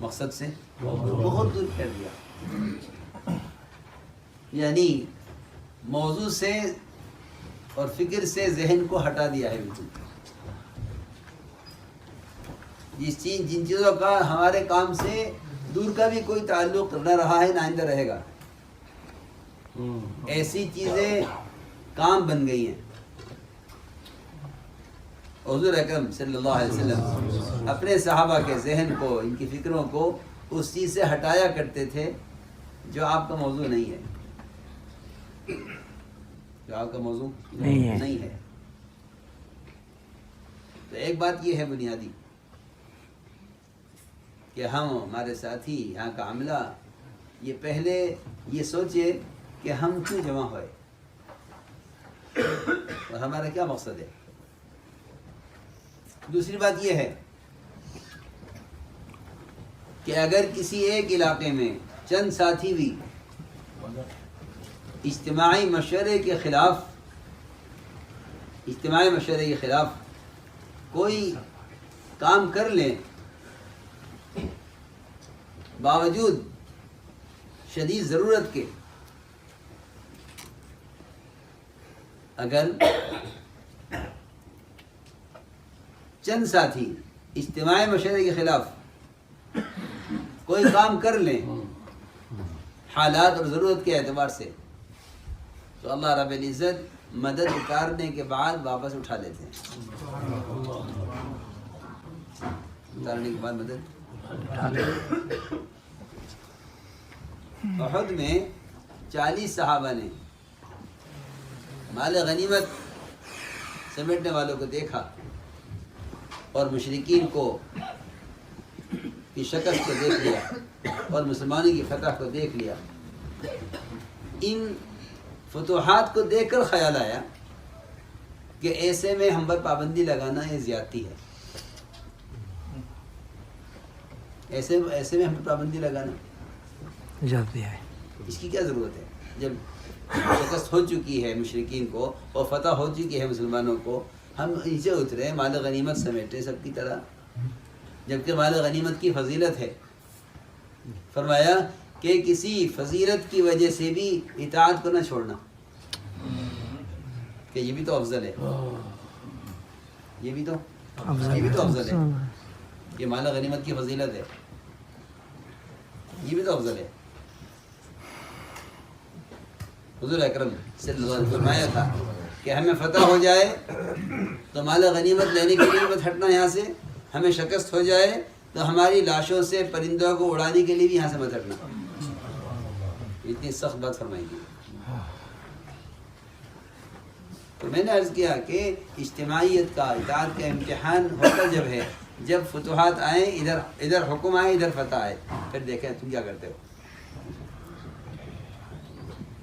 مقصد سے بہت دور پھیر دیا، یعنی موضوع سے اور فکر سے ذہن کو ہٹا دیا ہے بالکل۔ جن چیزوں کا ہمارے کام سے دور کا بھی کوئی تعلق نہ رہا ہے، نہ آئندہ رہے گا، ایسی چیزیں کام بن گئی ہیں۔ حضور اکرم صلی اللہ علیہ وسلم اپنے صحابہ کے ذہن کو، ان کی فکروں کو اس چیز سے ہٹایا کرتے تھے جو آپ کا موضوع نہیں ہے، جو آپ کا موضوع نہیں ہے۔ تو ایک بات یہ ہے بنیادی کہ ہمارے ساتھی، یہاں کا عملہ، یہ پہلے یہ سوچے کہ ہم کیوں جمع ہوئے اور ہمارا کیا مقصد ہے۔ دوسری بات یہ ہے کہ اگر کسی ایک علاقے میں چند ساتھی بھی اجتماعی مشورے کے خلاف کوئی کام کر لیں، باوجود شدید ضرورت کے، اگر چند ساتھی اجتماعی مشورے کے خلاف کوئی کام کر لیں حالات اور ضرورت کے اعتبار سے، تو اللہ رب العزت مدد اتارنے کے بعد واپس اٹھا لیتے ہیں۔ اتارنے کے بعد مدد اٹھا لیتے ہیں۔ احد میں 40 صحابہ نے مال غنیمت سمیٹنے والوں کو دیکھا اور مشرکین کو کی شکست کو دیکھ لیا اور مسلمانوں کی فتح کو دیکھ لیا۔ ان فتوحات کو دیکھ کر خیال آیا کہ ایسے میں ہم پر پابندی لگانا یہ زیادتی ہے، ایسے میں ہم پر پابندی لگانا زیادتی ہے، اس کی کیا ضرورت ہے؟ جب شکست ہو چکی ہے مشرکین کو اور فتح ہو چکی ہے مسلمانوں کو، ہم نیچے اترے، مال غنیمت سمیٹے سب کی طرح، جبکہ مال غنیمت کی فضیلت ہے۔ فرمایا کہ کسی فضیلت کی وجہ سے بھی اطاعت کو نہ چھوڑنا، کہ یہ بھی تو افضل ہے، یہ بھی تو افضل ہے، یہ مال غنیمت کی فضیلت ہے، یہ بھی تو افضل ہے۔ حضور اکرم صلی اللہ علیہ وسلم فرمایا تھا کہ ہمیں فتح ہو جائے تو مال غنیمت لینے کے لیے مت ہٹنا یہاں سے، ہمیں شکست ہو جائے تو ہماری لاشوں سے پرندوں کو اڑانے کے لیے بھی یہاں سے مت ہٹنا۔ اتنی سخت بات فرمائی گئی۔ تو میں نے عرض کیا کہ اجتماعیت کا، اطاعت کا امتحان ہوتا جب ہے، جب فتوحات آئیں، ادھر حکم آئے، ادھر فتح آئے، پھر دیکھیں تم کیا کرتے ہو۔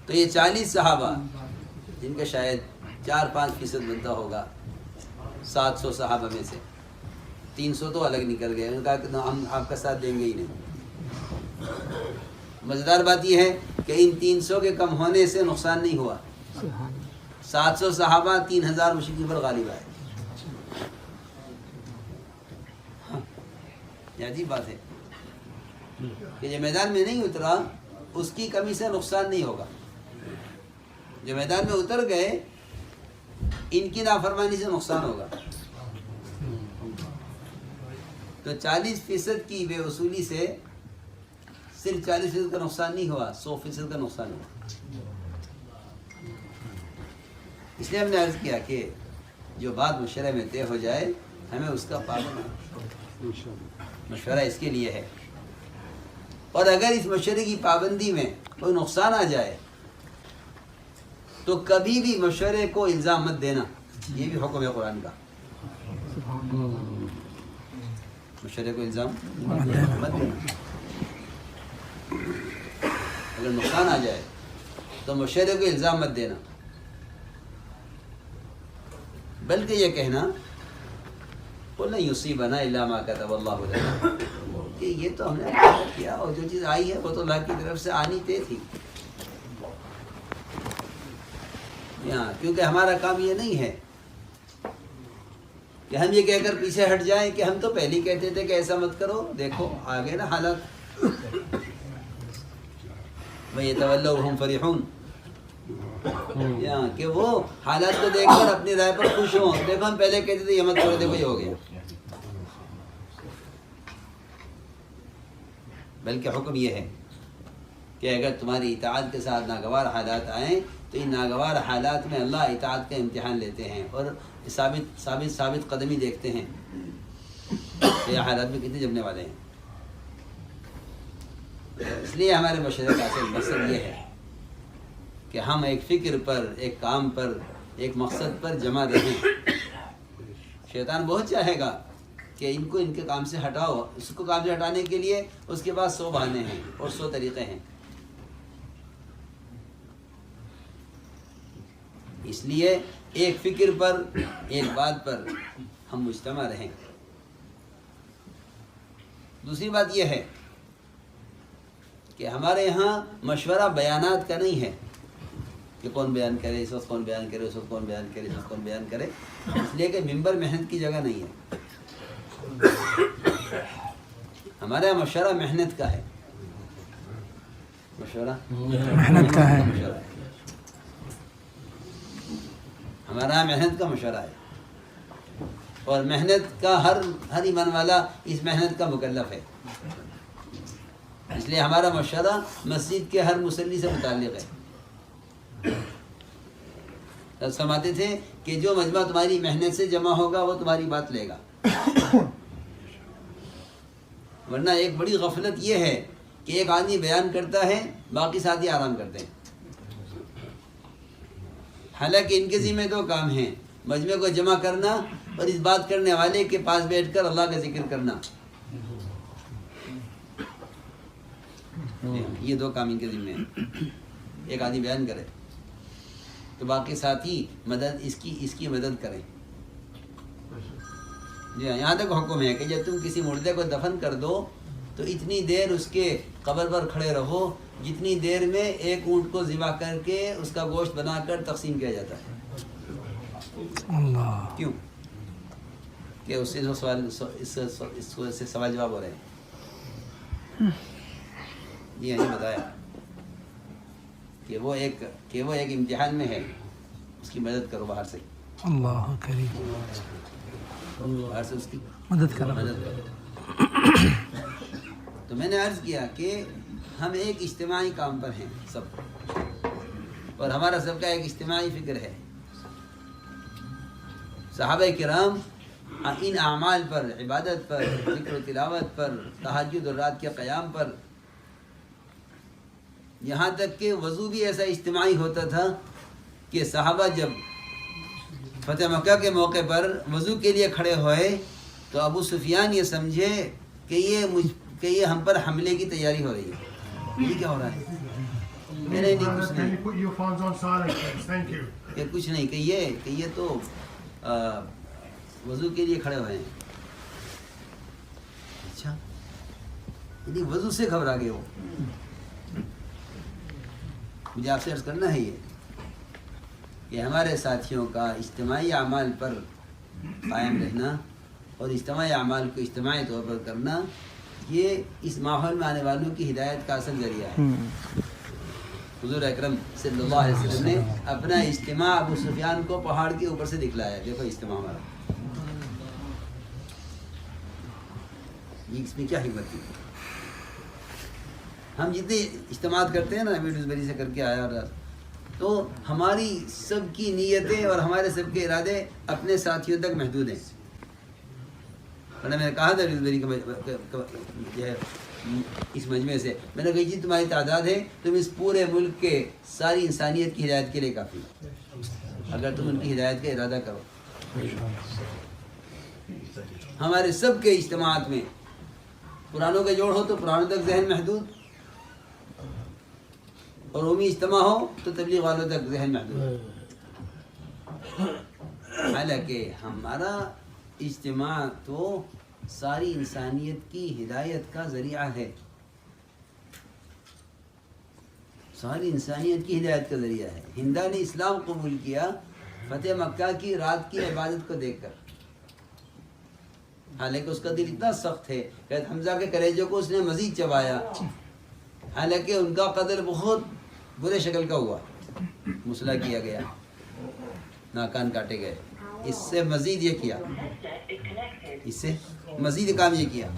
تو یہ 40 صحابہ جن کا شاید 4-5% بنتا ہوگا 700 صحابہ میں سے، 300 تو الگ نکل گئے، انہوں نے کہا کہ ہم آپ کا ساتھ دیں گے ہی نہیں۔ مزیدار بات یہ ہے کہ ان 300 کے کم ہونے سے نقصان نہیں ہوا، 700 صحابہ 3000 مشرکین پر غالب آئے۔ یہ عجیب بات ہے کہ جو میدان میں نہیں اترا اس کی کمی سے نقصان نہیں ہوگا، جو میدان میں اتر گئے ان کی نافرمانی سے نقصان ہوگا۔ تو 40% کی بے وصولی سے صرف 40% کا نقصان نہیں ہوا، 100% کا نقصان ہوا۔ اس لیے ہم نے عرض کیا کہ جو بات مشورے میں طے ہو جائے ہمیں اس کا پابند، مشورہ اس کے لیے ہے، اور اگر اس مشورے کی پابندی میں کوئی نقصان آ جائے تو کبھی بھی مشورے کو الزام مت دینا، یہ بھی حکم ہے قرآن کا۔ مشورے کو الزام مت دینا، اگر نقصان آ جائے تو مشورے کو الزام مت دینا، بلکہ یہ کہنا قُلْ لَن يُصِيبَنَا إِلَّا مَا كَتَبَ اللَّهُ لَنَا، کہ یہ تو ہم نے کیا اور جو چیز آئی ہے وہ تو اللہ کی طرف سے آنی طے تھی، کیونکہ ہمارا کام یہ نہیں ہے کہ ہم یہ کہہ کر پیچھے ہٹ جائیں کہ ہم تو پہلے ہی کہتے تھے کہ ایسا مت کرو، دیکھو آگے نا حالات. وَيَتَوَلَّوْا فَرِحُونَ، کہ وہ حالات کو دیکھ کر اپنی رائے پر خوش ہوں. دیکھو ہم پہلے کہتے تھے یہ مت کرو، دیکھو یہ ہو گیا. بلکہ حکم یہ ہے کہ اگر تمہاری اطاعت کے ساتھ ناگوار حالات آئیں تو ان ناگوار حالات میں اللہ اطاعت کا امتحان لیتے ہیں اور ثابت قدمی دیکھتے ہیں کہ یہ حالات میں کتنے جمنے والے ہیں. اس لیے ہمارے مشورے کا اصل مقصد یہ ہے کہ ہم ایک فکر پر، ایک کام پر، ایک مقصد پر جمع رہیں. شیطان بہت چاہے گا کہ ان کو ان کے کام سے ہٹاؤ. اس کو کام سے ہٹانے کے لیے اس کے پاس 100 بہانے ہیں اور 100 طریقے ہیں. اس لیے ایک فکر پر، ایک بات پر ہم مجتمع رہیں. دوسری بات یہ ہے کہ ہمارے یہاں مشورہ بیانات کا نہیں ہے کہ کون بیان کرے، اس وقت کون بیان کرے، اس وقت کون بیان کرے، اس وقت کون بیان کرے. اس لیے کہ ممبر محنت کی جگہ نہیں ہے. ہمارا مشورہ محنت کا ہے. مشورہ محنت کا ہے. ہمارا محنت کا مشورہ ہے اور محنت کا ہر ایمان والا اس محنت کا مکلف ہے. اس لیے ہمارا مشورہ مسجد کے ہر مصلی سے متعلق ہے. فرماتے تھے کہ جو مجمع تمہاری محنت سے جمع ہوگا وہ تمہاری بات لے گا. ورنہ ایک بڑی غفلت یہ ہے کہ ایک آدمی بیان کرتا ہے، باقی ساتھی آرام کرتے ہیں. حالانکہ ان کے ذمہ 2 کام ہیں: مجمع کو جمع کرنا اور اس بات کرنے والے کے پاس بیٹھ کر اللہ کا ذکر کرنا. یہ 2 کام ان کے ذمہ ہیں. ایک آدمی بیان کرے تو باقی ساتھی اس کی مدد کریں. جی ہاں، یہاں تک حکم ہے کہ جب تم کسی مردے کو دفن کر دو تو اتنی دیر اس کے قبر پر کھڑے رہو جتنی دیر میں ایک اونٹ کو ذبح کر کے اس کا گوشت بنا کر تقسیم کیا جاتا ہے. اللہ، کیوں؟ کہ اس سے سوال جواب ہو رہے ہیں. یہ بتایا کہ وہ ایک امتحان میں ہے، اس کی مدد کرو باہر سے. اللہ کریم، باہر سے اس کی مدد کرو. تو میں نے عرض کیا کہ ہم ایک اجتماعی کام پر ہیں سب، اور ہمارا سب کا ایک اجتماعی فکر ہے. صحابہ کرام ان اعمال پر، عبادت پر، ذکر و تلاوت پر، تہجد اور رات کے قیام پر، یہاں تک کہ وضو بھی ایسا اجتماعی ہوتا تھا کہ صحابہ جب فتح مکہ کے موقع پر وضو کے لیے کھڑے ہوئے تو ابو سفیان یہ سمجھے کہ یہ ہم پر حملے کی تیاری ہو رہی ہے. یہ کیا ہو رہا ہے؟ نہیں کچھ نہیں، کہ یہ تو وضو کے لیے کھڑے ہوئے ہیں. اچھا، یعنی وضو سے گھبرا گئے. وہ مجھے آپ سے عرض کرنا ہے یہ کہ ہمارے ساتھیوں کا اجتماعی اعمال پر قائم رہنا اور اجتماعی اعمال کو اجتماعی طور پر کرنا، یہ اس ماحول میں آنے والوں کی ہدایت کا اصل ذریعہ ہے. حضور اکرم صلی اللہ علیہ وسلم نے اپنا اجتماع ابو سفیان کو پہاڑ کے اوپر سے دکھلایا. دیکھو اجتماع ہمارا، اس میں کیا حکمت تھی. ہم جتنے اجتماعات کرتے ہیں نا، ڈیوزبری سے کر کے آیا اور تو ہماری سب کی نیتیں اور ہمارے سب کے ارادے اپنے ساتھیوں تک محدود ہیں. میں نے کہا تھا ڈیوزبری جو ہے اس مجمع سے، میں نے کہا جی تمہاری تعداد ہے، تم اس پورے ملک کے ساری انسانیت کی ہدایت کے لیے کافی، اگر تم ان کی ہدایت کا ارادہ کرو. ہمارے سب کے اجتماعات میں پرانوں کے جوڑ ہو تو پرانوں تک ذہن محدود، اور عمومی اجتماع ہو تو تبلیغ والوں تک ذہن محدود. حالانکہ ہمارا اجتماع تو ساری انسانیت کی ہدایت کا ذریعہ ہے. ساری انسانیت کی ہدایت کا ذریعہ ہے. ہندا نے اسلام قبول کیا فتح مکہ کی رات کی عبادت کو دیکھ کر. حالانکہ اس کا دل اتنا سخت ہے کہ حمزہ کے کلیجوں کو اس نے مزید چبایا، حالانکہ ان کا قتل بہت برے شکل کا ہوا، مسلح کیا گیا، ناکان کاٹے گئے۔ اس سے مزید یہ کیا، اس سے مزید کام یہ کیا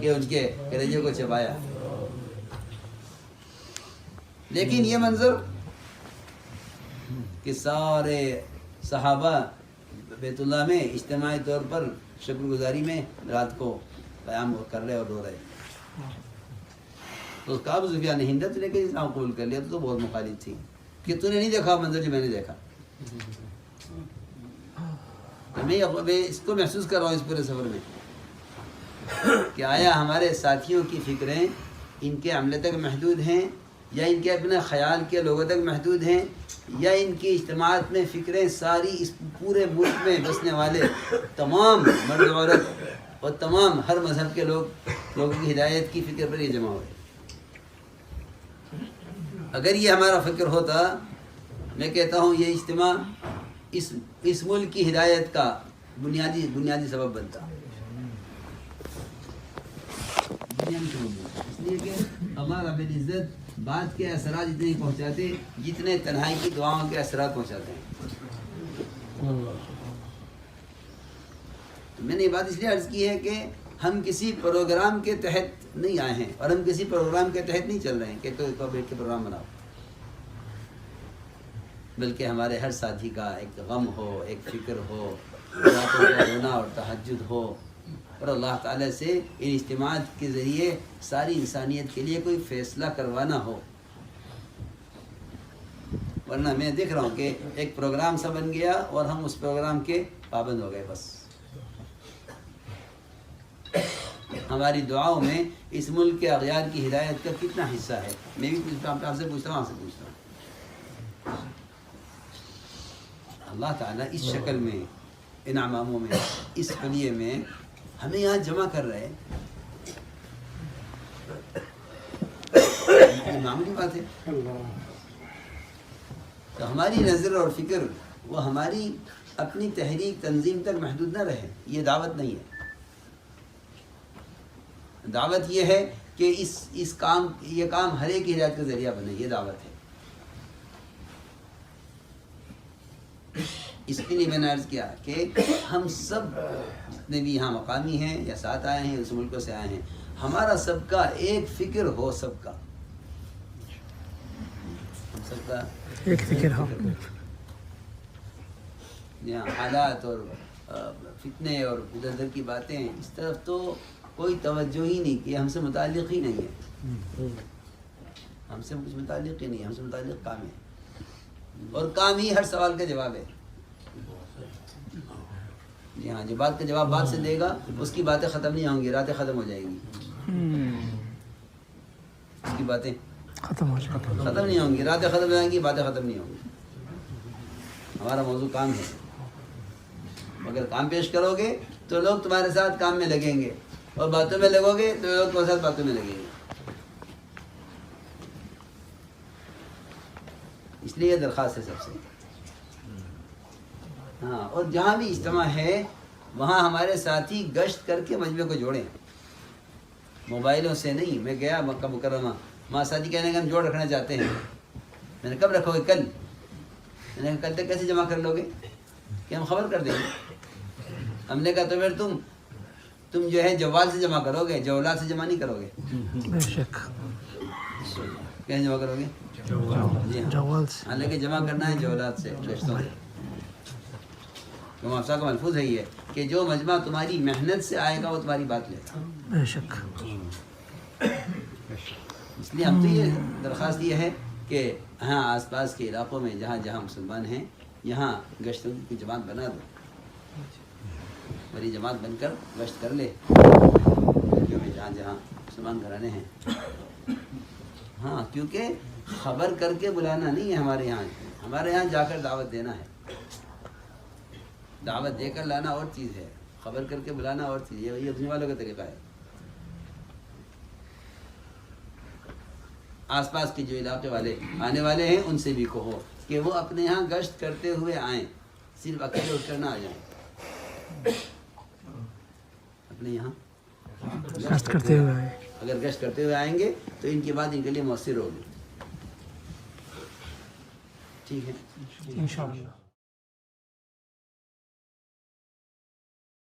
کہ ان کے کلیجوں کو چبایا۔ لیکن یہ منظر کہ سارے صحابہ بیت اللہ میں اجتماعی طور پر شکر گزاری میں رات کو قیام کر رہے اور رو رہے، تو کعب سفیان نے ہندت لے کے اسلام قبول کر لیا تو بہت مخالف تھی کہ تو نے نہیں دیکھا منظر جو میں نے دیکھا۔ میں اس کو محسوس کر رہا ہوں اس پورے سفر میں کہ آیا ہمارے ساتھیوں کی فکریں ان کے عملے تک محدود ہیں، یا ان کے اپنے خیال کے لوگوں تک محدود ہیں، یا ان کی اجتماعات میں فکریں ساری اس پورے ملک میں بسنے والے تمام مرد عورت اور تمام ہر مذہب کے لوگوں کی ہدایت کی فکر پر یہ جمع ہوئے۔ اگر یہ ہمارا فکر ہوتا، میں کہتا ہوں یہ اجتماع اس ملک کی ہدایت کا بنیادی سبب بنتا، اس لیے کہ اللہ رب العزت بات کے اثرات اتنے ہی پہنچاتے جتنے تنہائی کی دعاؤں کے اثرات پہنچاتے ہیں۔ تو میں نے یہ بات اس لیے عرض کی ہے کہ ہم کسی پروگرام کے تحت نہیں آئے ہیں، اور ہم کسی پروگرام کے تحت نہیں چل رہے ہیں کہ تو بیٹھ کے پروگرام بناؤ، بلکہ ہمارے ہر ساتھی کا ایک غم ہو، ایک فکر ہو، راتوں کا رونا اور تہجد ہو، اور اللہ تعالیٰ سے ان اجتماعات کے ذریعے ساری انسانیت کے لیے کوئی فیصلہ کروانا ہو۔ ورنہ میں دیکھ رہا ہوں کہ ایک پروگرام سا بن گیا اور ہم اس پروگرام کے پابند ہو گئے بس۔ ہماری دعاؤں میں اس ملک کے اغیار کی ہدایت کا کتنا حصہ ہے؟ میں بھی آپ سے پوچھتا ہوں، آپ سے پوچھتا ہوں۔ اللہ تعالیٰ اس شکل میں، ان اعماموں میں، اس خلیے میں ہمیں یہاں جمع کر رہے ہیں، یہ معمولی بات ہے۔ تو ہماری نظر اور فکر وہ ہماری اپنی تحریک تنظیم تک محدود نہ رہے، یہ دعوت نہیں ہے۔ دعوت یہ ہے کہ یہ کام ہر ایک کی ہدایت کا ذریعہ بنے، یہ دعوت ہے۔ اس کے لیے میں نے عرض کیا کہ ہم سب جتنے بھی یہاں مقامی ہیں یا ساتھ آئے ہیں، اس ملکوں سے آئے ہیں، ہمارا سب کا ایک فکر ہو، سب کا، ہم سب کا ایک فکر ہو۔ یہاں حالات اور فتنے اور ادھر ادھر کی باتیں اس طرف تو کوئی توجہ ہی نہیں، کہ ہم سے متعلق ہی نہیں ہے، ہم سے کچھ متعلق ہی نہیں ہے، ہم سے متعلق کام ہے، اور کام ہی ہر سوال کا جواب ہے۔ جی ہاں، جو بات کا جواب بات سے دے گا اس کی باتیں ختم نہیں ہوں گی، راتیں ختم ہو جائیں گی، اس کی باتیں ختم نہیں ہوں گی، راتیں ختم ہو جائیں گی، باتیں ختم نہیں ہوں گی۔ ہمارا موضوع کام ہے، اگر کام پیش کرو گے تو لوگ تمہارے ساتھ کام میں لگیں گے، اور باتوں میں لگو گے تو لوگ تمہارے ساتھ باتوں میں لگیں گے۔ اس لیے یہ درخواست ہے سب سے۔ ہاں، اور جہاں بھی اجتماع ہے وہاں ہمارے ساتھی گشت کر کے مجمع کو جوڑیں، موبائلوں سے نہیں۔ میں گیا مکہ مکرمہ، وہاں ساتھی کہنے کا ہم جوڑ رکھنا چاہتے ہیں۔ میں نے کب رکھو گے؟ کل۔ میں نے کہا کل تک کیسے جمع کر لو گے؟ کہ ہم خبر کر دیں گے۔ ہم نے کہا تو پھر تم جو ہے جوال سے جمع کرو گے، جوالات سے جمع نہیں کرو گے۔ بے شک، کیسے جمع کرو گے؟ جی ہاں، جوال سے۔ حالانکہ جمع کرنا ہے جوالات سے، گشتوں سے۔ محافظہ کا ملفوظ ہے یہ کہ جو مجمع تمہاری محنت سے آئے گا وہ تمہاری بات لیتا۔ بے شک، اس لیے ہم تو یہ درخواست یہ ہے کہ ہاں آس پاس کے علاقوں میں جہاں جہاں مسلمان ہیں یہاں گشتوں کی جماعت بنا دو، بڑی جماعت بن کر گشت کر لے جہاں جہاں مسلمان گھرانے ہیں۔ ہاں، کیونکہ خبر کر کے بلانا نہیں ہے ہمارے یہاں جا کر دعوت دینا ہے۔ دعوت دے کر لانا اور چیز ہے، خبر کر کے بلانا اور چیز ہے۔ یہ دنیا والوں کا طریقہ ہے۔ آس پاس کے جو علاقے والے آنے والے ہیں ان سے بھی کہو کہ وہ اپنے یہاں گشت کرتے ہوئے آئیں، صرف اکیلے اٹھ کر نہ آ جائیں۔ اپنے یہاں گشت کرتے ہوئے آئے. اگر گشت کرتے ہوئے آئیں گے تو ان کی بات ان کے لیے مؤثر ہوگی. ٹھیک ہے. انشاءاللہ.